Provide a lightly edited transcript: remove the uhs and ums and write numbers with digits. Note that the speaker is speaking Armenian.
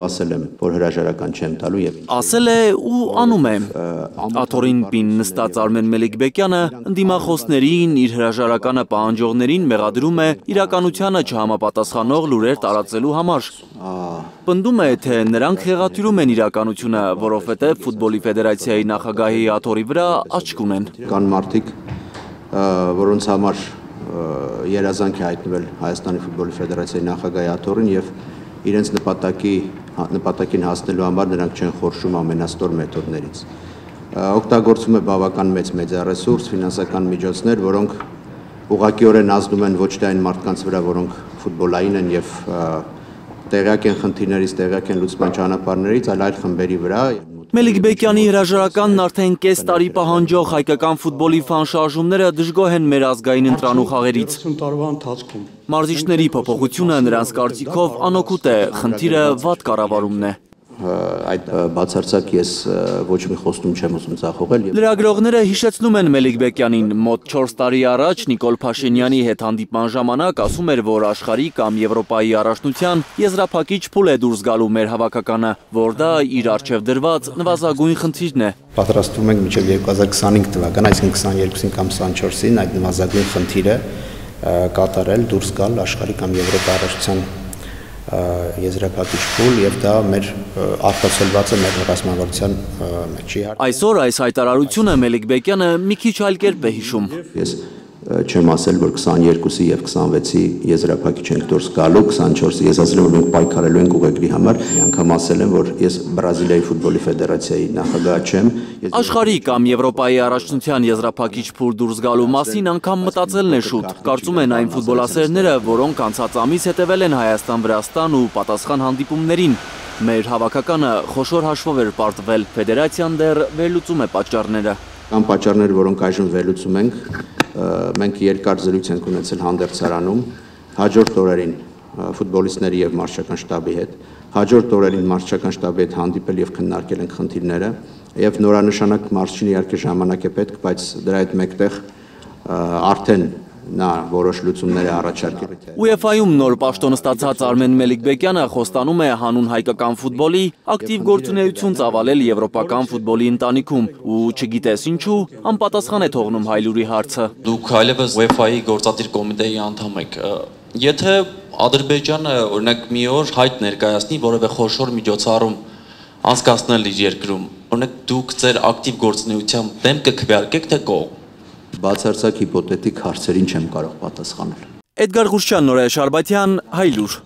Ասել եմ, որ հրաժարական չեմ տալու եւ ասել է ու անում է։ Աթոռին պին նստած Արմեն Մելիքբեկյանը ընդդիմախոսներին իր հրաժարականը պահանջողներին մեղադրում է իրականությանը չհամապատասխանող լուրեր տարածելու համար։ Պնդում է, թե նրանք խեղաթյուրում են իրականությունը, որովհետև ֆուտբոլի ֆեդերացիայի նախագահի աթոռի վրա աչք ունեն։ Կան մարդիկ, որոնց համար երազանք է հայտնվել Հայաստանի ֆուտբոլի ֆեդերացիայի նախագահի աթոռին եւ իրենց նպատակին հասնելու համար նրանք չեն խորշում ամենաստոր մեթոդներից։ Օգտագործում է բավական մեծ մեդիառեսուրս, ֆինանսական միջոցներ, որոնք ուղղակիորեն ազդում են ոչ թե այն մարդկանց վրա, որոնք ֆուտբոլային են եւ տեղյակ են խնդիրներից, տեղյակ են լուծման ճանապարհներից, այլ խմբերի վրա։ Մելիքբեկյանի հրաժարականն արդեն կես տարի պահանջող հայկական ֆուտբոլի ֆան շարժումները դժգոհ են մեր ազգային ընտրանու խաղերից։ Մարզիչների փոփոխությունը նրանց կարծիքով անօգուտ է, խնդիրը վատ կառավարումն է։ Այդ բացարձակ ես ոչ մի խոստում չեմ ուզում ձախողել։ Լրագրողները հիշեցնում են Մելիքբեկյանին, մոտ 4 տարի առաջ Նիկոլ Փաշինյանի հետ հանդիպման ժամանակ ասում էր, որ աշխարհի կամ Եվրոպայի առաջնության եզրափակիչ փուլ է դուրս գալու մեր հավաքականը, որ դա իր առջև դրված նվազագույն խնդիրն է։ Պատրաստվում ենք մինչև 2025 թվական, այսինքն 22-ին կամ 24-ին այդ նվազագույն խնդիրը կատարել, դուրս գալ աշխարհի կամ Եվրոպայի առաջնության եզրափակիչ փուլ եւ դա մեր արտացոլված է մեր ռազմավարության մեջ։ Այսօր այս հայտարարությունը Մելիքբեկյանը մի քիչ այլ կերպ է հիշում։ Ես չեմ ասել, որ 22-ի եւ 26-ի եզրափակիչ ենք դուրս գալու, 24-ի ես ասել եմ, որ մենք պայքարելու ենք ուղեգրի համար, մի անգամ ասել եմ, որ ես Բրազիլիայի ֆուտբոլի ֆեդերացիայի նախագահ չեմ։ Աշխարհի կամ Եվրոպայի առաջնության եզրափակիչ փուլ դուրս գալու մասին անգամ մտածելն է շուտ։ Կարծում են այն ֆուտբոլասերները, որոնք անցած ամիս հետևել են Հայաստան-Վրաստան ու պատասխան հանդիպումներին։ Մեր հավաքականը խոշոր հաշվով էր պարտվել, ֆեդերացիան դեռ վերլուծում է պատճառները։ Կան պատճառներ, որոնք այժմ վերլուծում ենք, մենք երկար զրույց ենք ունեցել հանդերձարանում, հաջորդ օրերին ֆուտբոլիստների եւ մարզչական շտաբի հետ, հաջորդ օրերին մարզչական շտաբի հետ հանդիպել եւ քննարկել ենք խնդիրները, եւ նորանշանակ մարզչին իհարկե ժամանակ է պետք, բայց դրա հետ մեկտեղ արդեն նա որոշ լուծումներ է առաջարկել։ UEFA-ում նոր պաշտոն ստացած Արմեն Մելիքբեկյանը խոստանում է հանուն հայկական ֆուտբոլի ակտիվ գործունեություն ծավալել եվրոպական ֆուտբոլի ընտանիքում ու չգիտես ինչու անպատասխան է թողնում Հայլուրի հարցը։ Դուք այլևս UEFA-ի գործադիր կոմիտեի անդամ եք։ Եթե Ադրբեջանը օրինակ մի օր հայտ ներկայացնի որևէ խոշոր միջոցառում անցկացնել իր երկրում, օրինակ դուք ձեր ակտիվ գործունեությամբ դեմ կքվեարկեք թե կողմ։ Բացարձակ հիպոթետիկ հարցերին չեմ կարող պատասխանել։ Էդգար Ղուշչյան, Նորայր Շարբաթյան, Հայլուր։